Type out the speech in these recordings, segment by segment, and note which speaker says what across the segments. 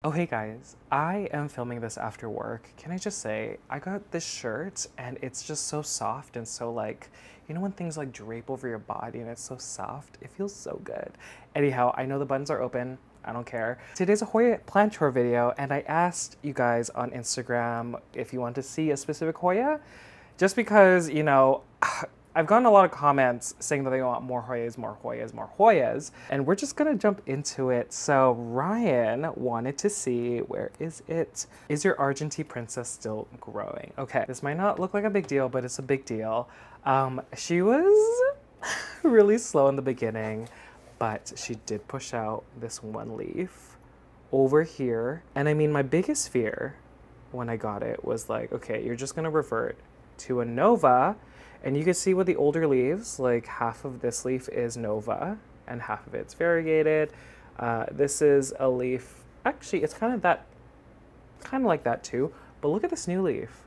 Speaker 1: Oh hey guys, I am filming this after work. Can I just say, I got this shirt and it's just so soft and so like, you know when things like drape over your body and it's so soft? It feels so good. Anyhow, I know the buttons are open, I don't care. Today's a Hoya plant tour video and I asked you guys on Instagram if you want to see a specific Hoya, just because, you know, I've gotten a lot of comments saying that they want more Hoyas, more Hoyas, more Hoyas, and we're just gonna jump into it. So Ryan wanted to see, where is it? Is your Argentea princess still growing? Okay, this might not look like a big deal, but it's a big deal. She was really slow in the beginning, but she did push out this one leaf over here. And I mean, my biggest fear when I got it was like, okay, you're just gonna revert to a Nova. And you can see with the older leaves, like half of this leaf is Nova and half of it's variegated. This is a leaf, actually it's kind of like that too, but look at this new leaf.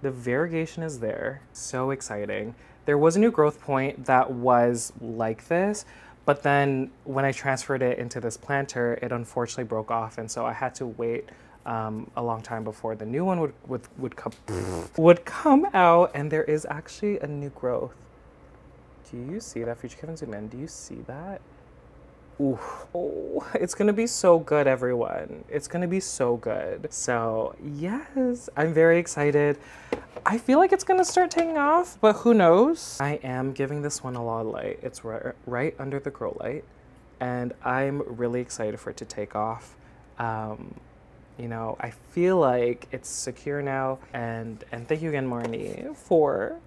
Speaker 1: The variegation is there, so exciting. There was a new growth point that was like this, but then when I transferred it into this planter, it unfortunately broke off, and so I had to wait a long time before the new one would come out, and there is actually a new growth. Do you see that? Future Kevin, zoom in. Do you see that? Ooh, oh, it's gonna be so good, everyone. It's gonna be so good. So yes, I'm very excited. I feel like it's gonna start taking off, but who knows? I am giving this one a lot of light. It's right under the grow light, and I'm really excited for it to take off. You know, I feel like it's secure now, and thank you again, Marnie, for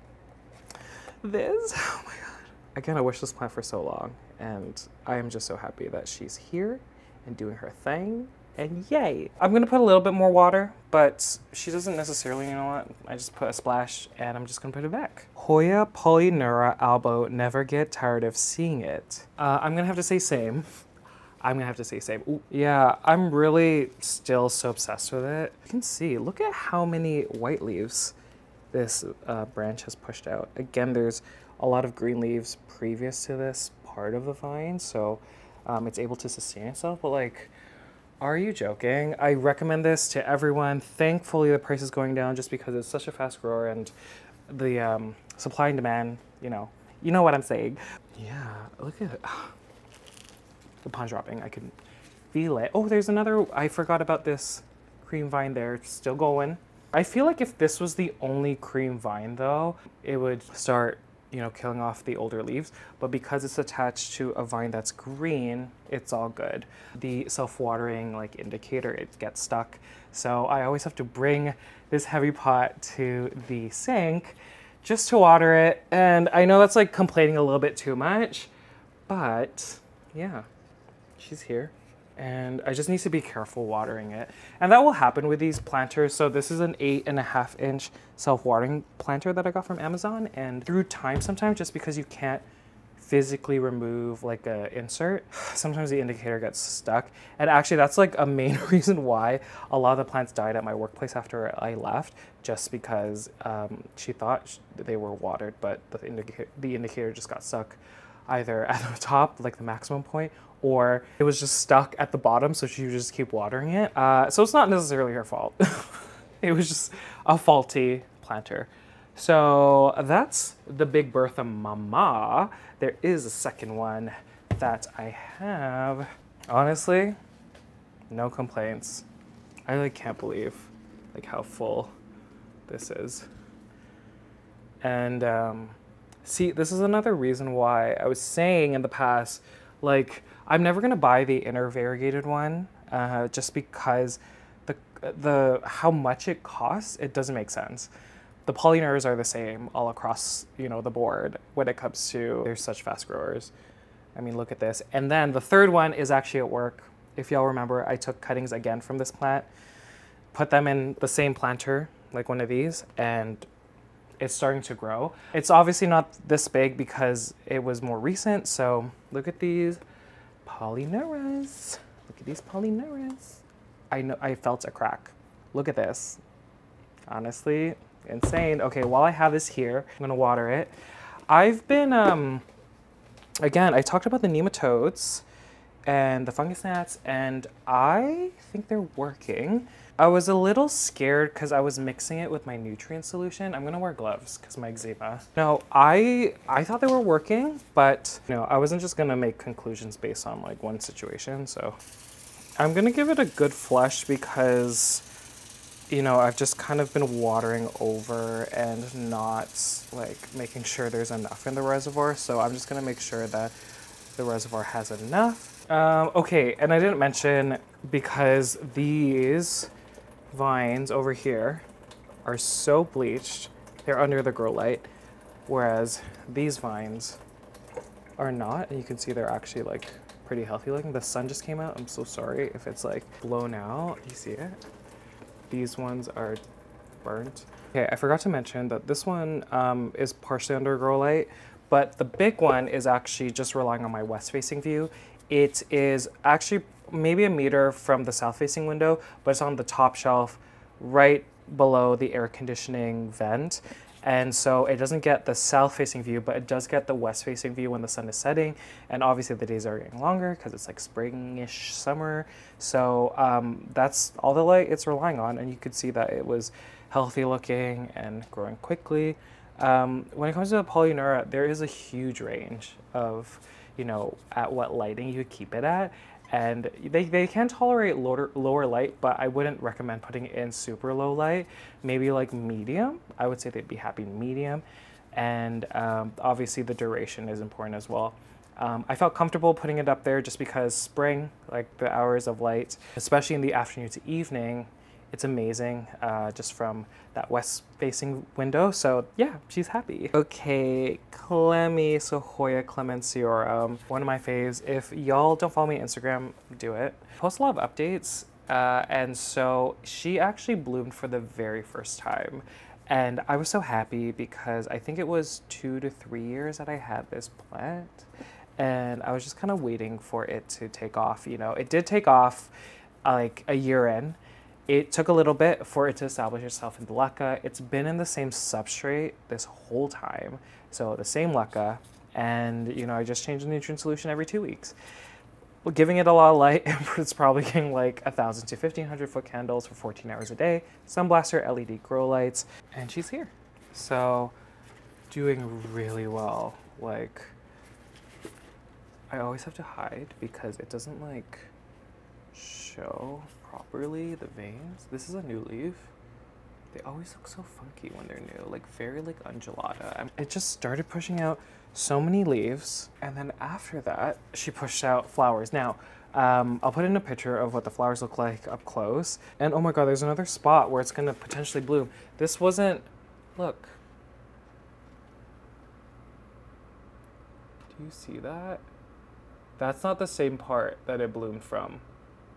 Speaker 1: this. Oh my God. Again, I wished this plant for so long, and I am just so happy that she's here and doing her thing, and yay. I'm gonna put a little bit more water, but she doesn't necessarily, you know what? I just put a splash, and I'm just gonna put it back. Hoya Polyneura albo, never get tired of seeing it. I'm gonna have to say same. Ooh, yeah, I'm really still so obsessed with it. You can see, look at how many white leaves this branch has pushed out. Again, there's a lot of green leaves previous to this part of the vine, so it's able to sustain itself, but like, are you joking? I recommend this to everyone. Thankfully, the price is going down just because it's such a fast grower, and the supply and demand, you know what I'm saying. Yeah, look at it. The pond dropping, I can feel it. Oh, there's another, I forgot about this cream vine there, it's still going. I feel like if this was the only cream vine though, it would start, you know, killing off the older leaves, but because it's attached to a vine that's green, it's all good. The self-watering like indicator, it gets stuck. So I always have to bring this heavy pot to the sink just to water it. And I know that's like complaining a little bit too much, but yeah. She's here, and I just need to be careful watering it. And that will happen with these planters. So this is an 8.5 inch self-watering planter that I got from Amazon, and through time sometimes, just because you can't physically remove like a insert, sometimes the indicator gets stuck. And actually that's like a main reason why a lot of the plants died at my workplace after I left, just because she thought they were watered, but the indicator just got stuck either at the top, like the maximum point, or it was just stuck at the bottom, so she would just keep watering it. So it's not necessarily her fault. It was just a faulty planter. So that's the Big Bertha Mama. There is a second one that I have. Honestly, no complaints. I like can't believe like how full this is. And see, this is another reason why I was saying in the past, like, I'm never gonna buy the inner variegated one, just because the how much it costs, it doesn't make sense. The Polyneuras are the same all across, you know, the board when it comes to, they're such fast growers. I mean, look at this. And then the third one is actually at work. If y'all remember, I took cuttings again from this plant, put them in the same planter, like one of these, and it's starting to grow. It's obviously not this big because it was more recent, so look at these Polyneuras. Look at these Polyneuras. I know, I felt a crack. Look at this. Honestly, insane. Okay, while I have this here, I'm gonna water it. I've been, again, I talked about the nematodes, and the fungus gnats, and I think they're working. I was a little scared because I was mixing it with my nutrient solution. I'm gonna wear gloves because my eczema. No, I thought they were working, but you know, I wasn't just gonna make conclusions based on like one situation. So I'm gonna give it a good flush because, you know, I've just kind of been watering over and not like making sure there's enough in the reservoir. So I'm just gonna make sure that the reservoir has enough. Okay, and I didn't mention, because these vines over here are so bleached, they're under the grow light, whereas these vines are not, and you can see they're actually like pretty healthy looking. The sun just came out. I'm so sorry if it's like blown out. You see it? These ones are burnt. Okay, I forgot to mention that this one is partially under grow light, but the big one is actually just relying on my west facing view. It is actually maybe a meter from the south facing window, but it's on the top shelf right below the air conditioning vent. And so it doesn't get the south facing view, but it does get the west facing view when the sun is setting. And obviously the days are getting longer because it's like springish summer. So that's all the light it's relying on. And you could see that it was healthy looking and growing quickly. When it comes to the Polyneura, there is a huge range of, you know, at what lighting you keep it at. And they can tolerate lower light, but I wouldn't recommend putting it in super low light. Maybe like medium. I would say they'd be happy medium. And obviously the duration is important as well. I felt comfortable putting it up there just because spring, like the hours of light, especially in the afternoon to evening, it's amazing just from that west facing window. So yeah, she's happy. Okay, Clemmy, so Hoya Clemensiorum, one of my faves. If y'all don't follow me on Instagram, do it. I post a lot of updates. And so she actually bloomed for the very first time. And I was so happy because I think it was 2 to 3 years that I had this plant. And I was just kind of waiting for it to take off. You know, it did take off like a year in. It took a little bit for it to establish itself in the leca. It's been in the same substrate this whole time. So the same leca, and you know, I just change the nutrient solution every 2 weeks. Well, giving it a lot of light, it's probably getting like 1,000 to 1,500 foot candles for 14 hours a day. Sunblaster LED Grow lights, and she's here. So doing really well. Like, I always have to hide because it doesn't like show properly the veins. This is a new leaf. They always look so funky when they're new, like very like undulata. It just started pushing out so many leaves, and then after that she pushed out flowers. Now I'll put in a picture of what the flowers look like up close, and oh my god, there's another spot where it's gonna potentially bloom. This wasn't, look, do you see that? That's not the same part that it bloomed from,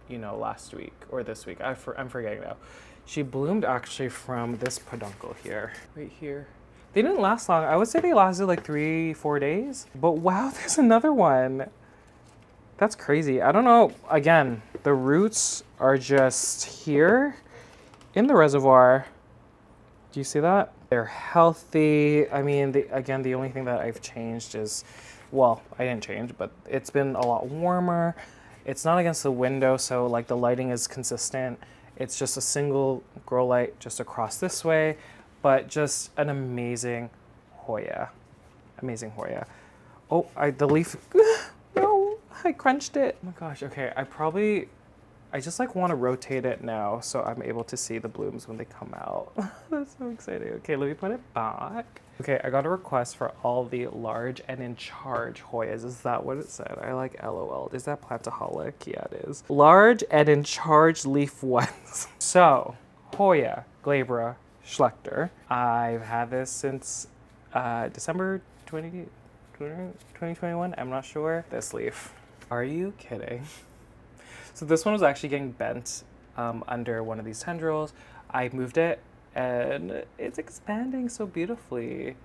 Speaker 1: you know, last week or this week. I'm forgetting now. She bloomed actually from this peduncle here, right here. They didn't last long. I would say they lasted like 3-4 days, but wow, there's another one. That's crazy. I don't know. Again, the roots are just here in the reservoir. Do you see that? They're healthy. I mean, again, the only thing that I've changed is, well, I didn't change, but it's been a lot warmer. It's not against the window, so like the lighting is consistent. It's just a single grow light just across this way, but just an amazing Hoya. Amazing Hoya. Oh, the leaf, no, I crunched it. Oh my gosh, okay, I just like want to rotate it now so I'm able to see the blooms when they come out. That's so exciting. Okay, let me put it back. Okay, I got a request for all the large and in charge Hoyas. Is that what it said? I like LOL. Is that plantaholic? Yeah, it is. Large and in charge leaf ones. So, Hoya, Glabra, Schlecter. I've had this since December 2021. I'm not sure. This leaf. Are you kidding? So this one was actually getting bent under one of these tendrils. I moved it and it's expanding so beautifully.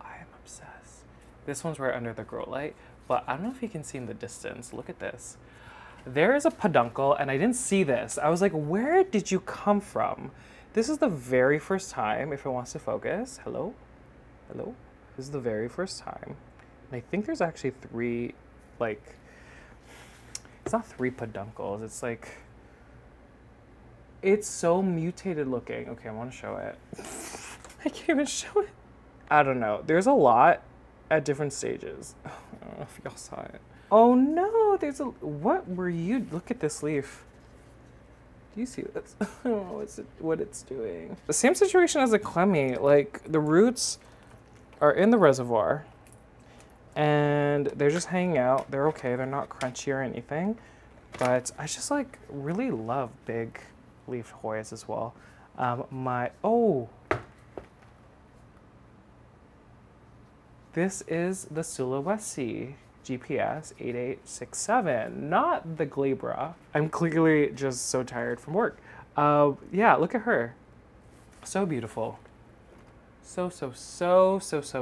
Speaker 1: I am obsessed. This one's right under the grow light, but I don't know if you can see in the distance. Look at this. There is a peduncle and I didn't see this. I was like, where did you come from? This is the very first time, if it wants to focus. Hello? Hello? This is the very first time. And I think there's actually 3, like, It's not 3 peduncles. It's like, it's so mutated looking. Okay, I want to show it. I can't even show it. I don't know. There's a lot at different stages. I don't know if y'all saw it. Oh no, there's a, what were you, look at this leaf. Do you see this? I don't know what it's doing. The same situation as a clemmie, like the roots are in the reservoir and they're just hanging out. They're okay, they're not crunchy or anything, but I just like really love big leafed Hoyas as well. This is the Sulawesi GPS 8867, not the Glabra. I'm clearly just so tired from work. Yeah, look at her. So beautiful. So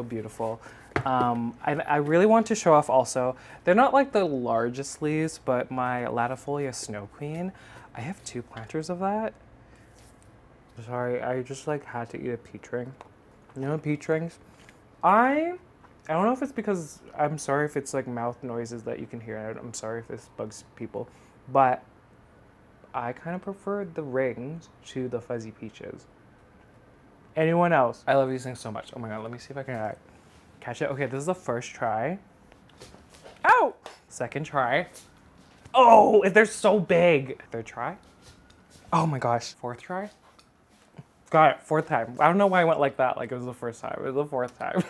Speaker 1: beautiful. I really want to show off also, they're not like the largest leaves, but my Latifolia Snow Queen, I have 2 planters of that. Sorry, I just like had to eat a peach ring. You know peach rings? I don't know if it's because, I'm sorry if it's like mouth noises that you can hear. I'm sorry if this bugs people, but I kind of prefer the rings to the fuzzy peaches. Anyone else? I love these things so much. Oh my god, let me see if I can catch it. Okay, this is the first try. Ow! Second try. Oh, they're so big. Third try. Oh my gosh. Fourth try. Got it, 4th time. I don't know why I went like that, like it was the first time. It was the 4th time.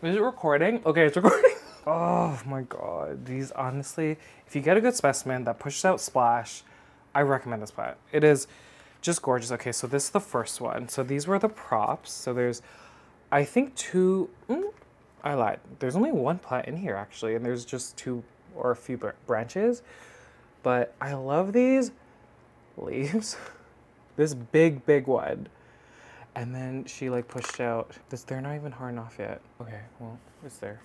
Speaker 1: Is it recording? Okay, it's recording. Oh my god. These, honestly, if you get a good specimen that pushes out splash, I recommend this plant. It is just gorgeous. Okay, so this is the first one. So these were the props. So there's, I think 2, I lied. There's only 1 plant in here actually, and there's just 2 or a few branches. But I love these leaves. This big one. And then she like pushed out this, they're not even hard off yet. Okay, well, it's there.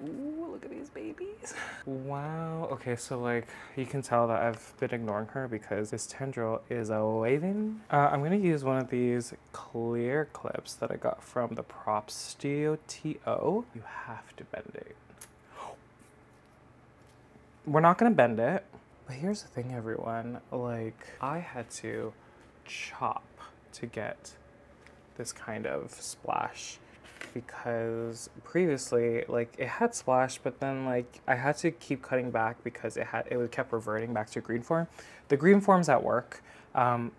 Speaker 1: Ooh, look at these babies. Wow. Okay, so like you can tell that I've been ignoring her because this tendril is waving. I'm gonna use one of these clear clips that I got from the Prop Studio TO. You have to bend it. We're not gonna bend it, but here's the thing, everyone. Like, I had to chop to get this kind of splash because previously like it had splash, but then like I had to keep cutting back because it kept reverting back to green form. The green form's at work, and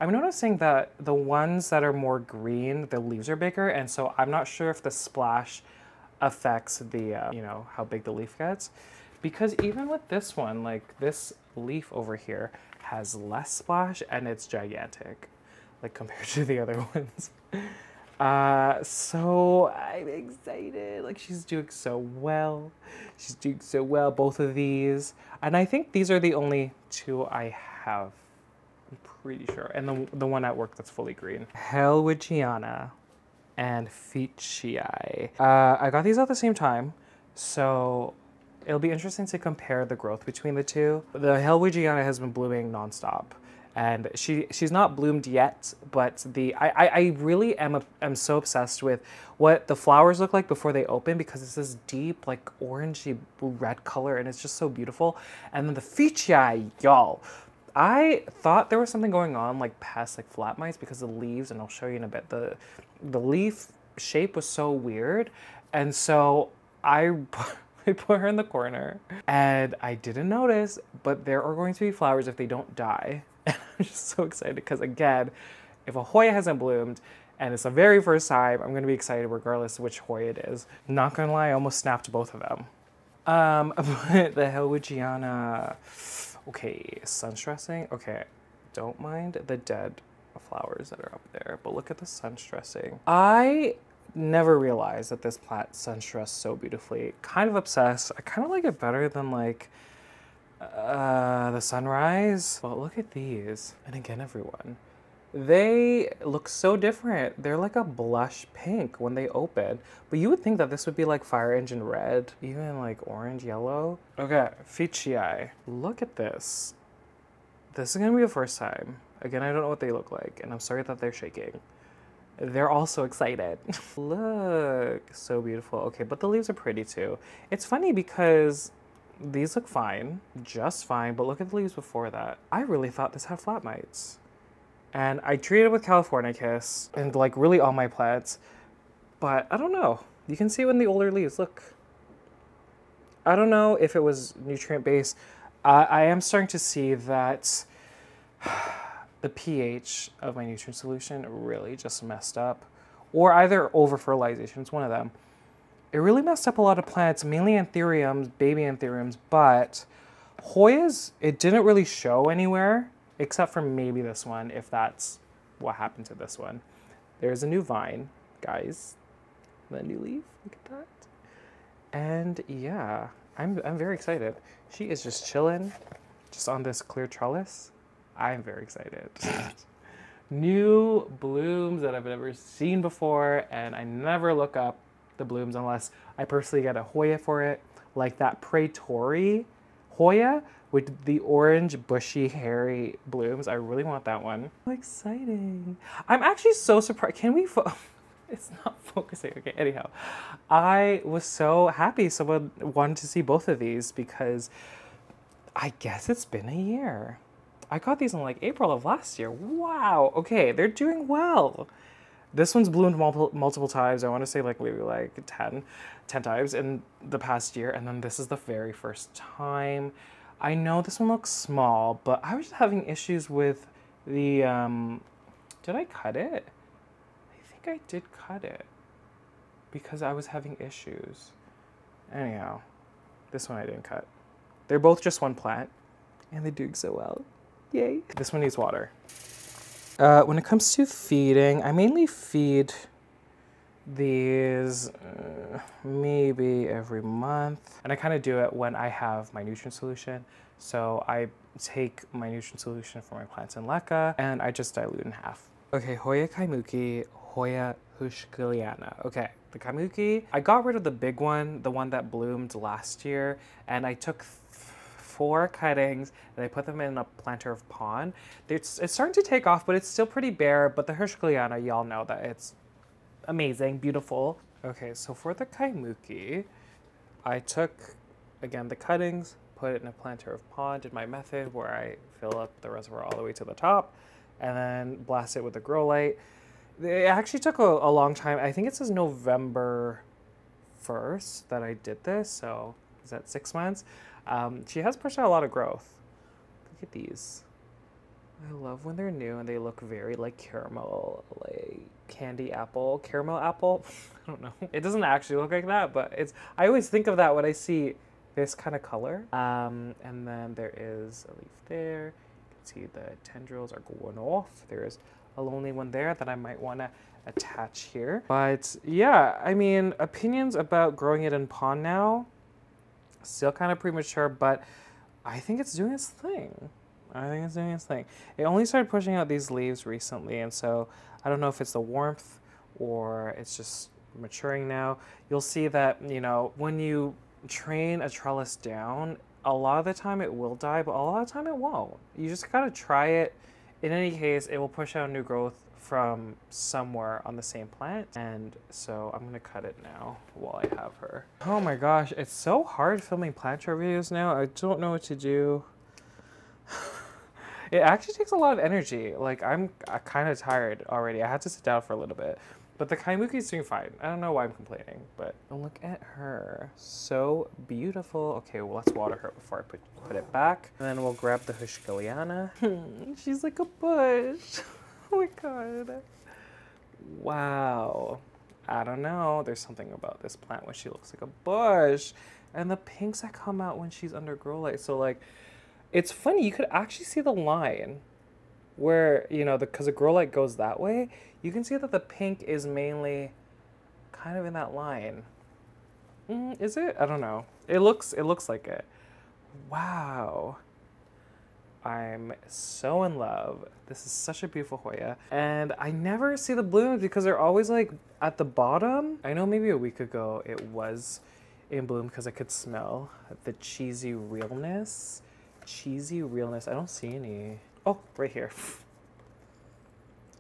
Speaker 1: I'm noticing that the ones that are more green, the leaves are bigger, and so I'm not sure if the splash affects the you know, how big the leaf gets, because even with this one, like this leaf over here has less splash and it's gigantic, like compared to the other ones. So I'm excited. Like she's doing so well. She's doing so well, both of these. And I think these are the only 2 I have. I'm pretty sure. And the one at work that's fully green. Hellwigiana and Fitchii. I got these at the same time, so it'll be interesting to compare the growth between the 2. The Hellwigiana has been blooming nonstop, and she's not bloomed yet, but I really am so obsessed with what the flowers look like before they open, because it's this deep like orangey red color and it's just so beautiful. And then the Fitchii, y'all, I thought there was something going on, like past like flat mites, because of the leaves, and I'll show you in a bit. The leaf shape was so weird, and so I put her in the corner and I didn't notice, but there are going to be flowers if they don't die. And I'm just so excited because, again, if a Hoya hasn't bloomed and it's the very first time, I'm going to be excited regardless of which Hoya it is. Not gonna lie, I almost snapped both of them. But the Hellwigiana, okay, sun stressing. Okay, don't mind the dead flowers that are up there, but look at the sun stressing. I never realized that this plant sun stressed so beautifully. Kind of obsessed. I kind of like it better than like the sunrise. But look at these. And again, everyone, they look so different. They're like a blush pink when they open, but you would think that this would be like fire engine red, even like orange yellow. Okay, Fitchii. Look at this. This is gonna be the first time. Again, I don't know what they look like, and I'm sorry that they're shaking. They're also excited. Look, so beautiful. Okay, but the leaves are pretty too. It's funny because these look fine, just fine, but look at the leaves before that. I really thought this had flat mites. And I treated it with Californicus and like really all my plants, but I don't know. You can see it in the older leaves, look. I don't know if it was nutrient based. I am starting to see that the pH of my nutrient solution really just messed up, or either over fertilization, it's one of them. It really messed up a lot of plants, mainly Anthuriums, baby Anthuriums, but Hoyas, it didn't really show anywhere, except for maybe this one, if that's what happened to this one. There's a new vine, guys. The new leaf, look at that. And yeah, I'm very excited. She is just chilling, just on this clear trellis. I'm very excited. New blooms that I've never seen before, and I never look up the blooms unless I personally get a Hoya for it, like that Praetori Hoya with the orange, bushy, hairy blooms. I really want that one. So exciting. I'm actually so surprised. Can we it's not focusing. Okay, anyhow. I was so happy someone wanted to see both of these because I guess it's been a year. I got these in like April of last year. Wow. Okay, they're doing well. This one's bloomed multiple times. I want to say like maybe like 10 times in the past year. And then this is the very first time. I know this one looks small, but I was just having issues with the, did I cut it? I think I did cut it because I was having issues. Anyhow, this one I didn't cut. They're both just one plant and they're doing so well. Yay. This one needs water. When it comes to feeding, I mainly feed these maybe every month. And I kind of do it when I have my nutrient solution. So I take my nutrient solution for my plants in leca and I just dilute in half. Okay, Hoya Kaimuki, Hoya Hellwigiana. Okay, the Kaimuki, I got rid of the big one, the one that bloomed last year, and I took 4 cuttings and I put them in a planter of pond. It's starting to take off, but it's still pretty bare. But the Hellwigiana, y'all know that it's amazing, beautiful. Okay, so for the Kaimuki, I took, again, the cuttings, put it in a planter of pond, did my method where I fill up the reservoir all the way to the top, and then blast it with a grow light. It actually took a long time. I think it says November 1st that I did this, so is that 6 months? She has pushed out a lot of growth. Look at these. I love when they're new and they look very like caramel, like candy apple, caramel apple. I don't know. It doesn't actually look like that, but I always think of that when I see this kind of color. And then there is a leaf there. You can see the tendrils are going off. There's a lonely one there that I might want to attach here. But yeah, I mean, opinions about growing it in pond now, still kind of premature, but I think it's doing its thing. I think it's doing its thing. It only started pushing out these leaves recently, and so I don't know if it's the warmth or it's just maturing now. You'll see that, you know, when you train a trellis down, a lot of the time it will die, but a lot of the time it won't. You just gotta try it. In any case, it will push out new growth from somewhere on the same plant, and so I'm gonna cut it now while I have her. Oh my gosh, it's so hard filming plant tour videos now. I don't know what to do. It actually takes a lot of energy. Like I'm kind of tired already. I had to sit down for a little bit, but the Kaimuki is doing fine. I don't know why I'm complaining, but look at her, so beautiful. Okay, well let's water her before I put it back, and then we'll grab the Hellwigiana. She's like a bush. Oh my god. Wow. I don't know. There's something about this plant when she looks like a bush. And the pinks that come out when she's under grow light. So like, it's funny. You could actually see the line where, you know, because the grow light goes that way. You can see that the pink is mainly kind of in that line. Is it? I don't know. It looks like it. Wow. I'm so in love. This is such a beautiful Hoya. And I never see the blooms because they're always like at the bottom. I know maybe a week ago it was in bloom because I could smell the cheesy realness. Cheesy realness. I don't see any. Oh, right here.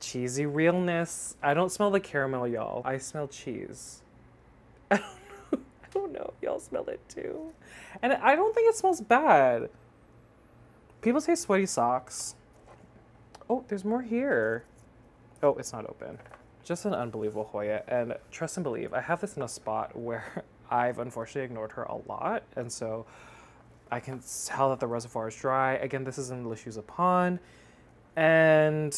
Speaker 1: Cheesy realness. I don't smell the caramel, y'all. I smell cheese. I don't know. Y'all y'all smell it too. And I don't think it smells bad. People say sweaty socks. Oh, there's more here. Oh, it's not open. Just an unbelievable Hoya. And trust and believe, I have this in a spot where I've unfortunately ignored her a lot. And so I can tell that the reservoir is dry. Again, this is in Lashusa Pond. And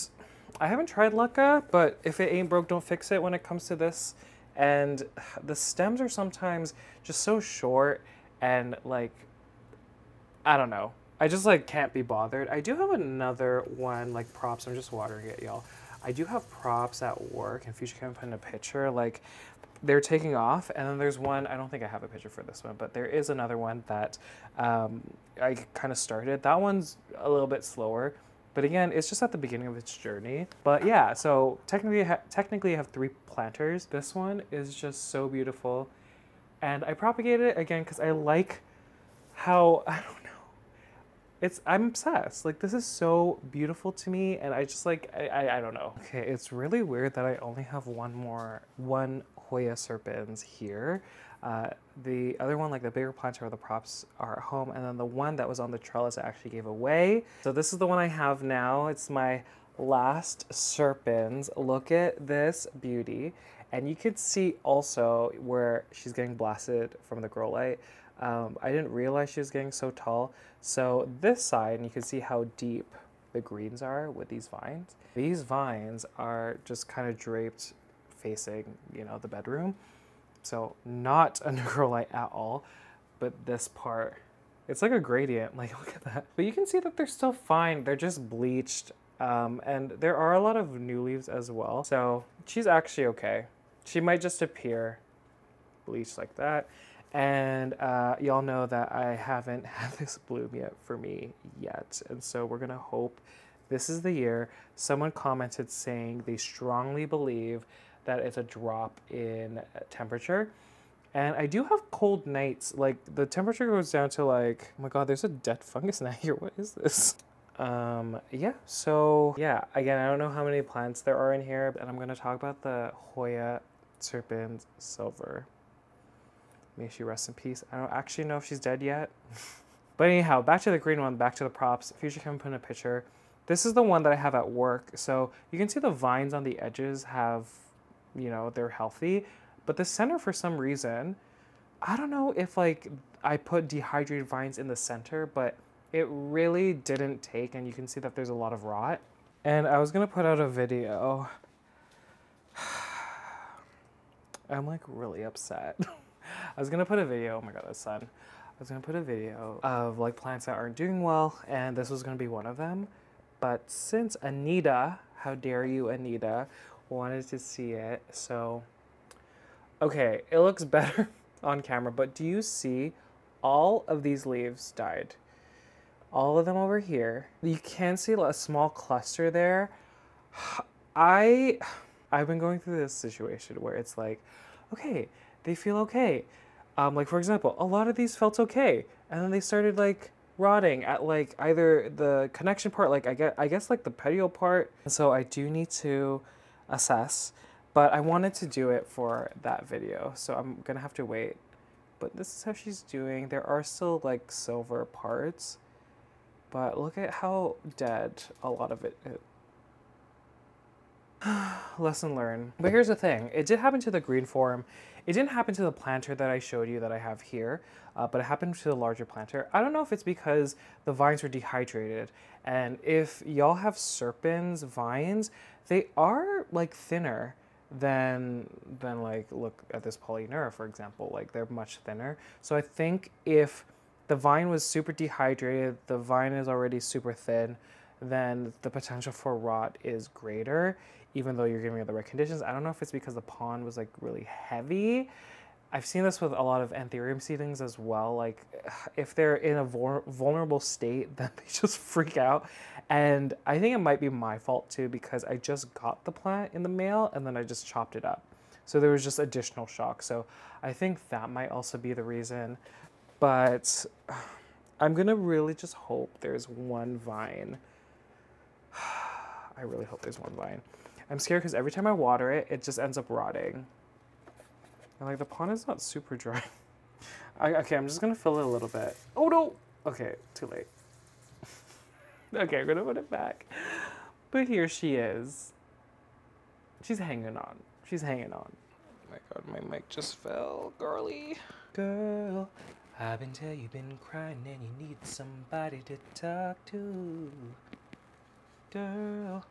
Speaker 1: I haven't tried Lucca, but if it ain't broke, don't fix it when it comes to this. And the stems are sometimes just so short and like, I don't know. I just like can't be bothered. I do have another one, like props. I'm just watering it, y'all. I do have props at work, and Future can put in a picture. Like they're taking off, and then there's one. I don't think I have a picture for this one, but there is another one that I kind of started. That one's a little bit slower, but again, it's just at the beginning of its journey. But yeah, so technically I have 3 planters. This one is just so beautiful, and I propagated it again because I like how I don't know. I'm obsessed. Like, this is so beautiful to me, and I just like, I don't know. Okay, it's really weird that I only have one Hoya Serpens here. The other one, like the bigger planter or the props, are at home, and then the one that was on the trellis I actually gave away. So this is the one I have now. It's my last Serpens. Look at this beauty. And you could see also where she's getting blasted from the grow light. I didn't realize she was getting so tall. So this side, and you can see how deep the greens are with these vines. These vines are just kind of draped facing, you know, the bedroom. So not under grow light at all, but this part, it's like a gradient, like look at that. But you can see that they're still fine. They're just bleached. And there are a lot of new leaves as well. So she's actually okay. She might just appear bleached like that. And y'all know that I haven't had this bloom yet for me yet. And so we're gonna hope this is the year. Someone commented saying they strongly believe that it's a drop in temperature. And I do have cold nights. Like the temperature goes down to like, oh my God, there's a dead fungus in here. What is this? Yeah, so yeah, again, I don't know how many plants there are in here, and I'm gonna talk about the Hoya Serpens Silver. May she rest in peace. I don't actually know if she's dead yet. But anyhow, back to the green one, back to the props. Future can put in a picture. This is the one that I have at work. So you can see the vines on the edges have, you know, they're healthy. But the center, for some reason, I don't know if like I put dehydrated vines in the center, but it really didn't take. And you can see that there's a lot of rot. And I was gonna put out a video. I'm like really upset. I was gonna put a video, oh my God, the sun. I was gonna put a video of like plants that aren't doing well, and this was gonna be one of them. But since Anita, how dare you Anita, wanted to see it, so, okay, it looks better on camera, but do you see all of these leaves died? All of them over here. You can see a small cluster there. I've been going through this situation where it's like, okay, they feel okay. Like for example, a lot of these felt okay, and then they started like rotting at like either the connection part, like I guess like the petiole part. So I do need to assess, but I wanted to do it for that video, so I'm gonna have to wait. But this is how she's doing. There are still like silver parts, but look at how dead a lot of it is. Lesson learned. But here's the thing. It did happen to the green form. It didn't happen to the planter that I showed you that I have here, but it happened to the larger planter. I don't know if it's because the vines were dehydrated. And if y'all have Serpens vines, they are like thinner than like, look at this Polyneura, for example. Like they're much thinner. So I think if the vine was super dehydrated, the vine is already super thin, then the potential for rot is greater, even though you're giving it the right conditions. I don't know if it's because the pond was like really heavy. I've seen this with a lot of Anthurium seedlings as well. Like if they're in a vulnerable state, then they just freak out. And I think it might be my fault too, because I just got the plant in the mail and then I just chopped it up. So there was just additional shock. So I think that might also be the reason. But I'm gonna really just hope there's one vine. I really hope there's one vine. I'm scared because every time I water it, it just ends up rotting. And like the pond is not super dry. Okay, I'm just gonna fill it a little bit. Oh no! Okay, too late. Okay, I'm gonna put it back. But here she is. She's hanging on. She's hanging on. Oh my god, my mic just fell. Girly. Girl, I've been telling you, been crying and you need somebody to talk to. Girl.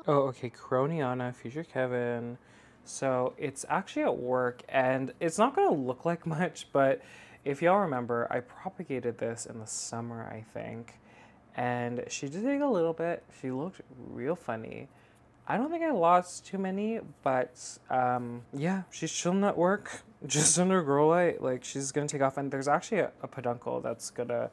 Speaker 1: Oh, okay, Croniana, Future Kevin. So it's actually at work and it's not gonna look like much, but if y'all remember, I propagated this in the summer, I think. And she did take a little bit. She looked real funny. I don't think I lost too many, but yeah, she's chilling at work, just under grow light. Like, she's gonna take off, and there's actually a peduncle that's gonna,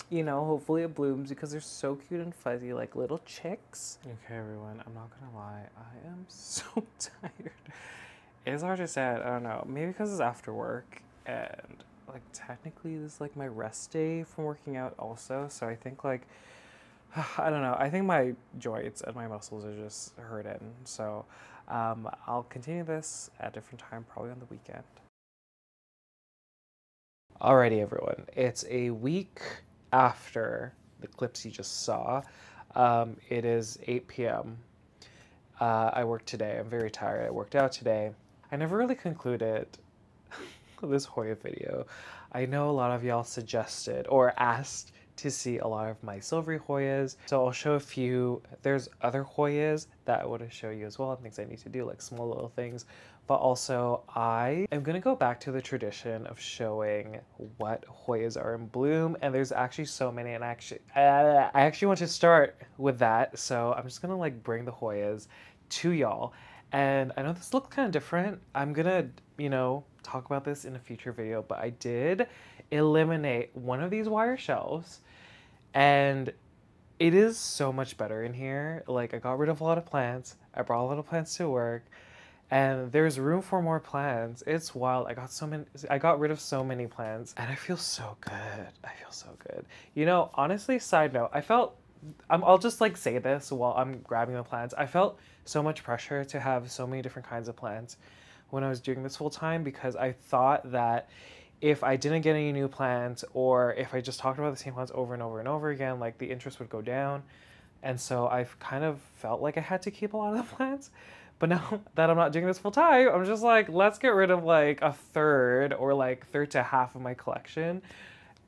Speaker 1: you know, hopefully it blooms because they're so cute and fuzzy, like little chicks. Okay, everyone, I'm not gonna lie, I am so tired. It's hard to say, I don't know, maybe because it's after work, and like technically this is like my rest day from working out also, so I think like, I don't know, I think my joints and my muscles are just hurting, so I'll continue this at a different time, probably on the weekend. Alrighty, everyone, it's a week after the clips you just saw. It is 8 p.m. I worked today. I'm very tired. I worked out today. I never really concluded this Hoya video. I know a lot of y'all suggested or asked to see a lot of my silvery Hoyas. So I'll show a few. There's other Hoyas that I want to show you as well, and things I need to do, like small little things. But also I am gonna go back to the tradition of showing what Hoyas are in bloom. And there's actually so many, and I actually want to start with that. So I'm just gonna like bring the Hoyas to y'all. And I know this looks kind of different. I'm gonna, you know, talk about this in a future video, but I did eliminate one of these wire shelves, and it is so much better in here. Like, I got rid of a lot of plants. I brought a lot of plants to work, and there's room for more plants. It's wild. I got rid of so many plants, and I feel so good. I feel so good. You know, honestly, side note, I'll just like say this while I'm grabbing the plants. I felt so much pressure to have so many different kinds of plants when I was doing this full time, because I thought that if I didn't get any new plants, or if I just talked about the same plants over and over and over again, like the interest would go down. And so I've kind of felt like I had to keep a lot of the plants. But now that I'm not doing this full time, I'm just like, let's get rid of like a third or like third to half of my collection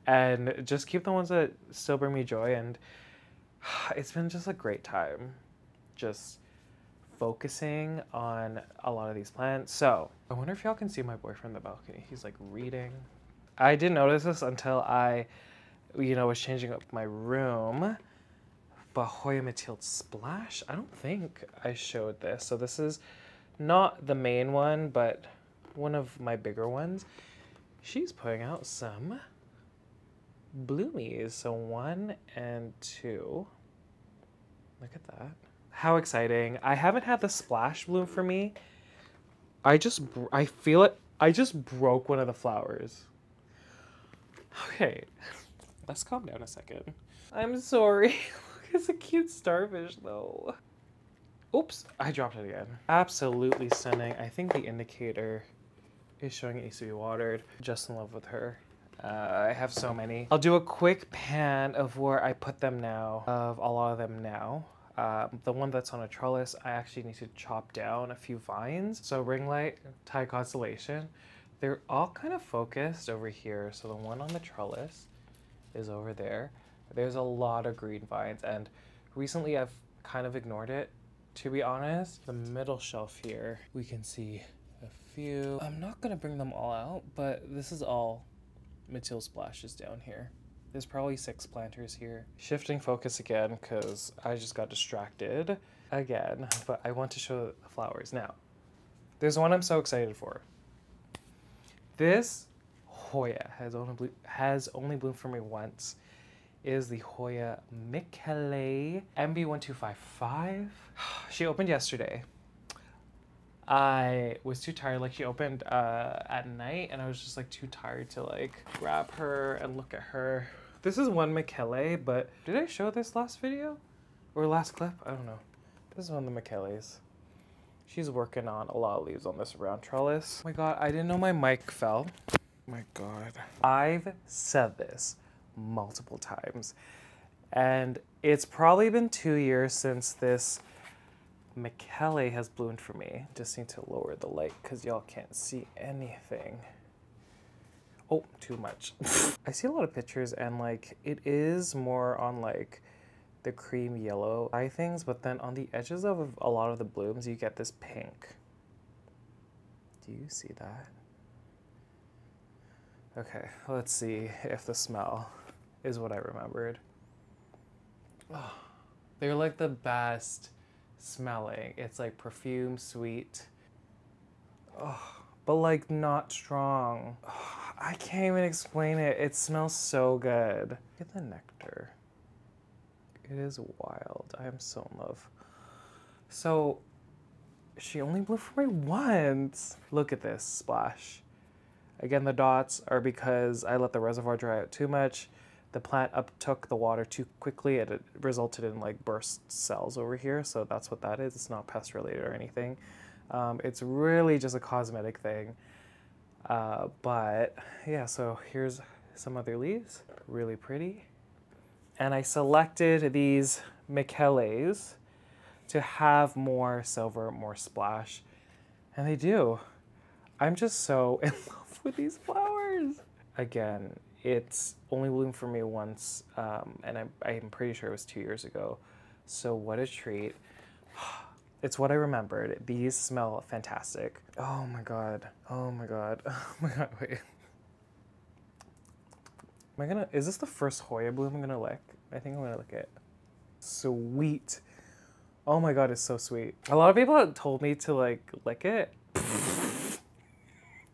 Speaker 1: and just keep the ones that still bring me joy. And it's been just a great time just focusing on a lot of these plants. So I wonder if y'all can see my boyfriend in the balcony. He's like reading. I didn't notice this until I, you know, was changing up my room. But Hoya Mathilde Splash, I don't think I showed this. So this is not the main one, but one of my bigger ones. She's putting out some bloomies. So 1 and 2. Look at that. How exciting. I haven't had the splash bloom for me. I feel it. I just broke one of the flowers. Okay, let's calm down a second. I'm sorry. It's a cute starfish though. Oops, I dropped it again. Absolutely stunning. I think the indicator is showing it needs to be watered. Just in love with her. I have so many. I'll do a quick pan of where I put them now, of a lot of them now. The one that's on a trellis, I actually need to chop down a few vines. So ring light, Thai constellation, they're all kind of focused over here. So the one on the trellis is over there. There's a lot of green vines, and recently I've kind of ignored it, to be honest. The middle shelf here, we can see a few. I'm not gonna bring them all out, but this is all Mathilde splashes down here. There's probably 6 planters here. Shifting focus again, because I just got distracted again, but I want to show the flowers. Now, there's one I'm so excited for. This Hoya has only bloomed for me once. Is the Hoya Michele MB1255. She opened yesterday. I was too tired. Like, she opened at night, and I was just like too tired to like grab her and look at her. This is one Michele, but did I show this last video or last clip? I don't know. This is one of the Micheles. She's working on a lot of leaves on this round trellis. Oh my god, I didn't know my mic fell. Oh my god. I've said this multiple times, and it's probably been 2 years since this Michele has bloomed for me. Just need to lower the light because y'all can't see anything. Oh, too much. I see a lot of pictures and like it is more on like the cream yellow eye things, but then on the edges of a lot of the blooms you get this pink. Do you see that? Okay, let's see if the smell is what I remembered. Oh, they're like the best smelling. It's like perfume, sweet. Oh, but like not strong. Oh, I can't even explain it. It smells so good. Look at the nectar. It is wild. I am so in love. So she only blew for me once. Look at this splash. Again, the dots are because I let the reservoir dry out too much. The plant uptook the water too quickly and it resulted in like burst cells over here. So that's what that is. It's not pest related or anything. It's really just a cosmetic thing. But yeah, so here's some other leaves. Really pretty. And I selected these Micheles to have more silver, more splash. And they do. I'm just so in love with these flowers. Again, it's only bloomed for me once, and I'm pretty sure it was 2 years ago. So what a treat. It's what I remembered. These smell fantastic. Oh my god. Oh my god. Oh my god, wait. Is this the first Hoya bloom I'm gonna lick? I think I'm gonna lick it. Sweet. Oh my god, it's so sweet. A lot of people have told me to like lick it.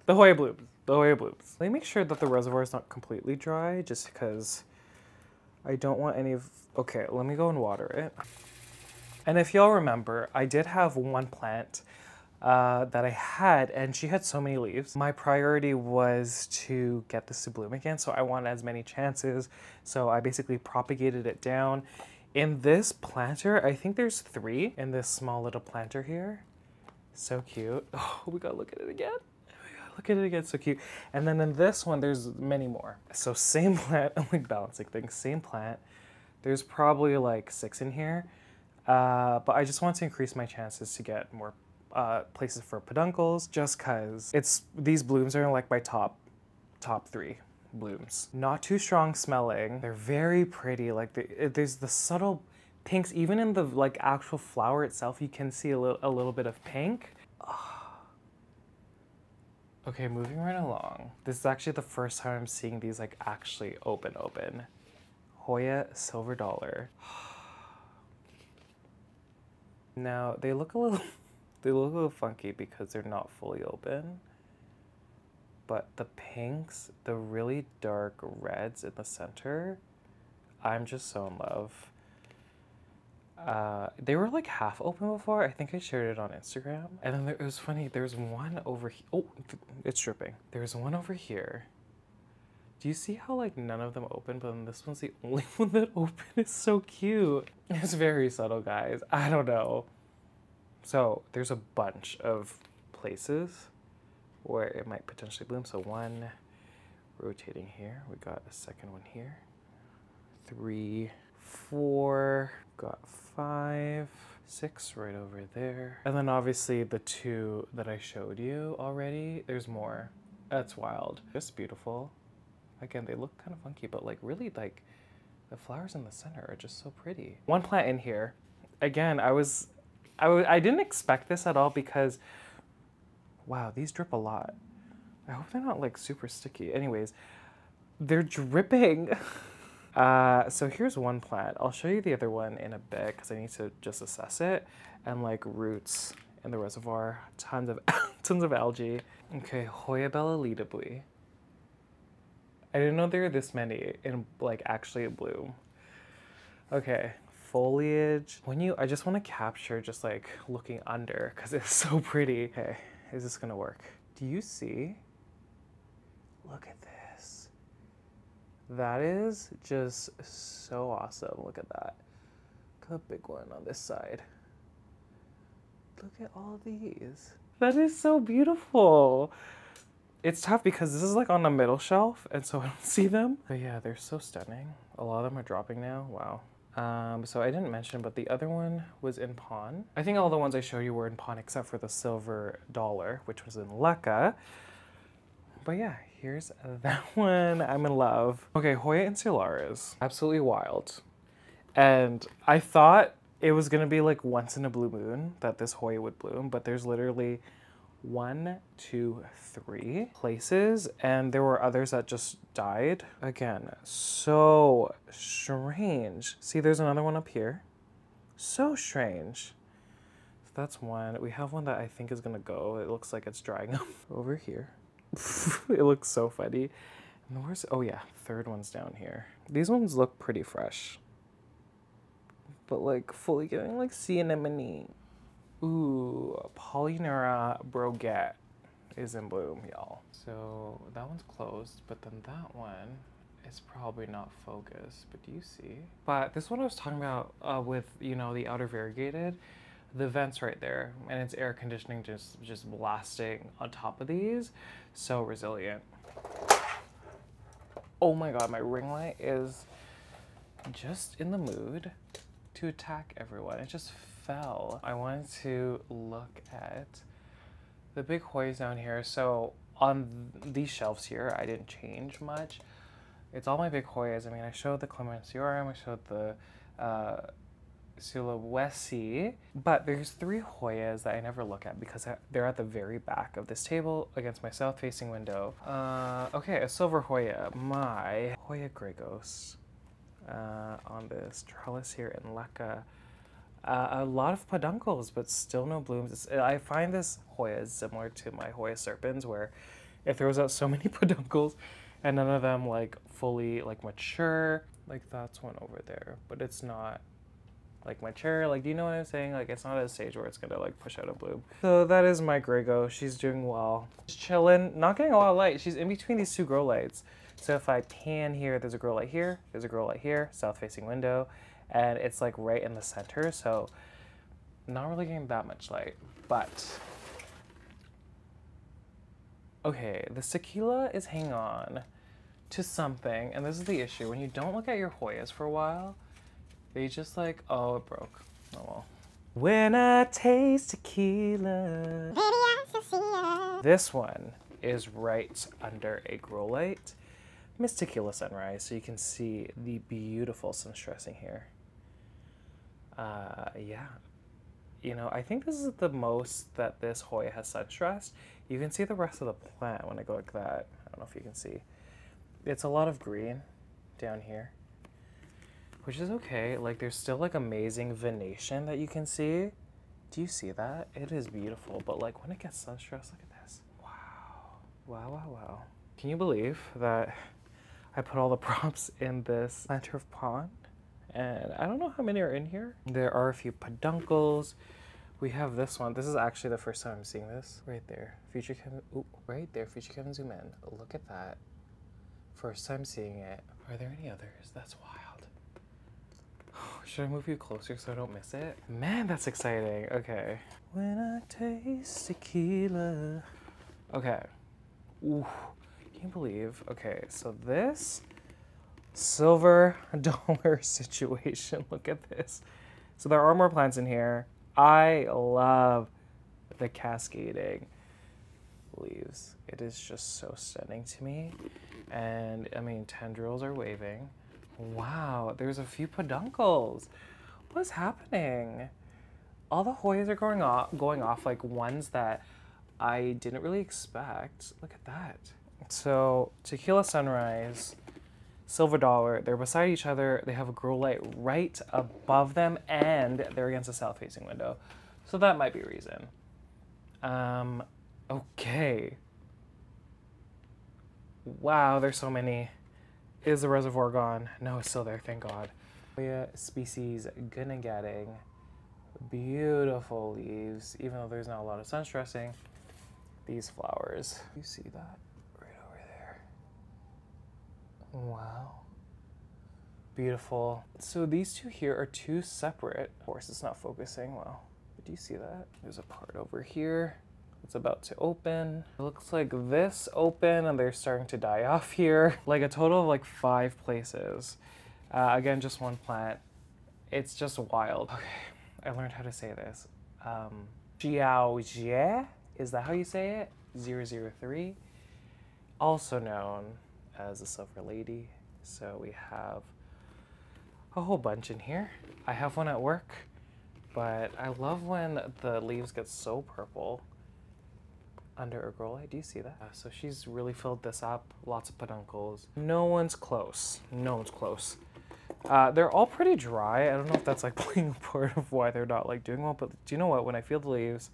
Speaker 1: The Hoya blooms. The Hoya blooms. Let me make sure that the reservoir is not completely dry just because I don't want any of... Okay, let me go and water it. And if y'all remember, I did have one plant that I had, and she had so many leaves. My priority was to get this to bloom again, so I wanted as many chances. So I basically propagated it down. In this planter, I think there's 3 in this small little planter here. So cute. Oh, we gotta look at it again. Look at it again, so cute. And then in this one, there's many more. So same plant, I'm like balancing things, same plant. There's probably like 6 in here. But I just want to increase my chances to get more places for peduncles, just cause these blooms are like my top 3 blooms. Not too strong smelling. They're very pretty. Like there's the subtle pinks, even in the like actual flower itself, you can see a little bit of pink. Okay, moving right along. This is actually the first time I'm seeing these like actually open. Hoya Silver Dollar. Now they look a little funky because they're not fully open. But the pinks, the really dark reds in the center, I'm just so in love. They were like half open before. I think I shared it on Instagram. And then it was funny, there's one over here. Oh, it's dripping. There's one over here. Do you see how like none of them open, but then this one's the only one that opened? It's so cute. It's very subtle, guys. I don't know. So there's a bunch of places where it might potentially bloom. So 1 rotating here. We got a second one here. 3, 4, got 5, 6 right over there. And then obviously the 2 that I showed you already, there's more. That's wild. Just beautiful. Again, they look kind of funky, but like really like the flowers in the center are just so pretty. One plant in here. Again, I didn't expect this at all because, wow, these drip a lot. I hope they're not like super sticky. Anyways, they're dripping. So here's one plant. I'll show you the other one in a bit because I need to just assess it. And like roots in the reservoir, tons of algae. Okay, Hoya Lida Buis. I didn't know there were this many in like actually bloom. Okay, foliage. I just want to capture just like looking under because it's so pretty. Okay, is this gonna work? Do you see? Look at this. That is just so awesome. Look at that. Look at the big one on this side. Look at all these. That is so beautiful. It's tough because this is like on the middle shelf and so I don't see them. But yeah, they're so stunning. A lot of them are dropping now. Wow. So I didn't mention, but the other one was in pawn. I think all the ones I showed you were in pawn except for the silver dollar, which was in Lekka. But yeah, here's that one. I'm in love. Okay, Hoya Insularis. Absolutely wild. And I thought it was gonna be like once in a blue moon that this Hoya would bloom, but there's literally 1, 2, 3 places, and there were others that just died. Again, so strange. See, there's another one up here. So strange. So that's one. We have one that I think is gonna go. It looks like it's drying up over here. It looks so funny. And where's, oh yeah, third one's down here. These ones look pretty fresh, but like fully getting like sea anemone. Ooh, Polyneura Broget is in bloom, y'all. So that one's closed, but then that one is probably not focused, but do you see? But this one I was talking about with, you know, the outer variegated, the vents right there, and it's air conditioning just blasting on top of these. So resilient. Oh my God, my ring light is just in the mood to attack everyone. It just fell. I wanted to look at the big Hoyas down here. So on these shelves here, I didn't change much. It's all my big Hoyas. I mean, I showed the Clemensiorum, I showed the Sulawesi, but there's 3 Hoyas that I never look at because they're at the very back of this table against my south-facing window. Okay, a silver Hoya, my Hoya Grey Ghost. On this trellis here in Lekka. A lot of peduncles, but still no blooms. I find this Hoya is similar to my Hoya Serpens, where it throws out so many peduncles and none of them like fully like mature. Like that's one over there, but it's not like mature. Like, do you know what I'm saying? Like, it's not at a stage where it's gonna like push out a bloom. So that is my Grey Ghost. She's doing well. Just chilling, not getting a lot of light. She's in between these 2 grow lights. So if I pan here, there's a grow light here, there's a grow light here, south-facing window, and it's like right in the center, so not really getting that much light, but okay, the Tequila is hanging on to something, and this is the issue. When you don't look at your Hoyas for a while, they just like, oh, it broke. Oh well. When I taste tequila. This one is right under a grow light. Miss Tequila Sunrise, so you can see the beautiful sun stressing here. Yeah, you know, I think this is the most that this Hoya has sun stressed. You can see the rest of the plant when I go like that. I don't know if you can see. It's a lot of green down here, which is okay. Like, there's still like amazing venation that you can see. Do you see that? It is beautiful, but like when it gets sun stressed, look at this. Wow, wow, wow, wow. Can you believe that I put all the props in this planter of pond, and I don't know how many are in here. There are a few peduncles. We have this one. This is actually the first time I'm seeing this. Right there. Future Kevin, ooh, right there. Future Kevin, zoom in. Look at that. First time seeing it. Are there any others? That's wild. Should I move you closer so I don't miss it? Man, that's exciting. Okay. When I taste tequila. Okay. Ooh. Can you believe? Okay, so this silver dollar situation, look at this. So there are more plants in here. I love the cascading leaves. It is just so stunning to me. And I mean, tendrils are waving. Wow, there's a few peduncles. What's happening? All the Hoyas are going off like ones that I didn't really expect. Look at that. So Tequila Sunrise, Silver Dollar, they're beside each other. They have a grow light right above them, and they're against a south-facing window. So that might be a reason. Okay. Wow, there's so many. Is the reservoir gone? No, it's still there, thank God. Hoya species Gading. Beautiful leaves, even though there's not a lot of sun stressing. These flowers. You see that? Right over there. Wow. Beautiful. So these two here are two separate. Of course, it's not focusing well. But Do you see that? There's a part over here. It's about to open. It looks like this open and they're starting to die off here. Like a total of like 5 places. Again, just one plant. It's just wild. Okay, I learned how to say this. Xiaojie, is that how you say it? 003, also known as the Silver Lady. So we have a whole bunch in here. I have one at work, but I love when the leaves get so purple under a grow light. Do you see that? So she's really filled this up. Lots of peduncles. No one's close. No one's close. They're all pretty dry. I don't know if that's like playing a part of why they're not like doing well, but do you know what? When I feel the leaves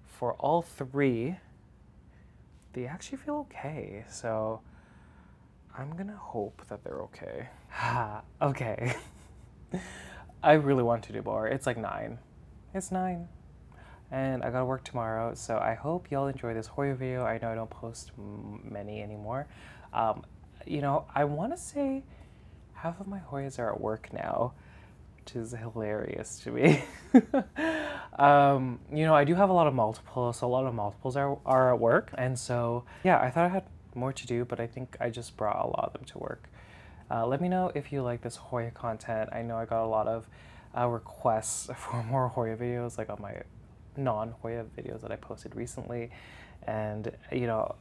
Speaker 1: for all 3, they actually feel okay. So I'm gonna hope that they're okay. Okay. I really want to do more. It's like 9. It's 9. And I gotta work tomorrow, so I hope y'all enjoy this Hoya video. I know I don't post many anymore. You know, I want to say half of my Hoyas are at work now, which is hilarious to me. You know, I do have a lot of multiples, so a lot of multiples are at work, and so yeah, I thought I had more to do, but I think I just brought a lot of them to work. Let me know if you like this Hoya content. I know I got a lot of requests for more Hoya videos, like on my non-Hoya videos that I posted recently, and you know,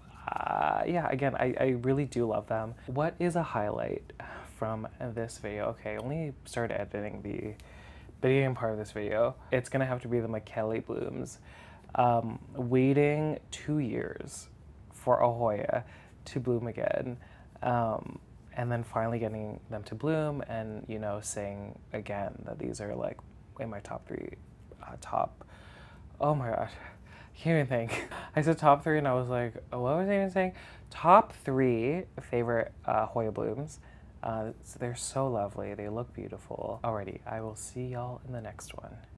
Speaker 1: yeah, again, I really do love them. What is a highlight from this video? Okay, I only started editing the beginning part of this video. It's gonna have to be the Michele blooms. Waiting 2 years for a Hoya to bloom again, and then finally getting them to bloom, and you know, saying again that these are like in my top 3 oh my gosh, I can't even think. I said top 3 and I was like, oh, what was I even saying? Top 3 favorite Hoya blooms. So they're so lovely. They look beautiful. Alrighty, I will see y'all in the next one.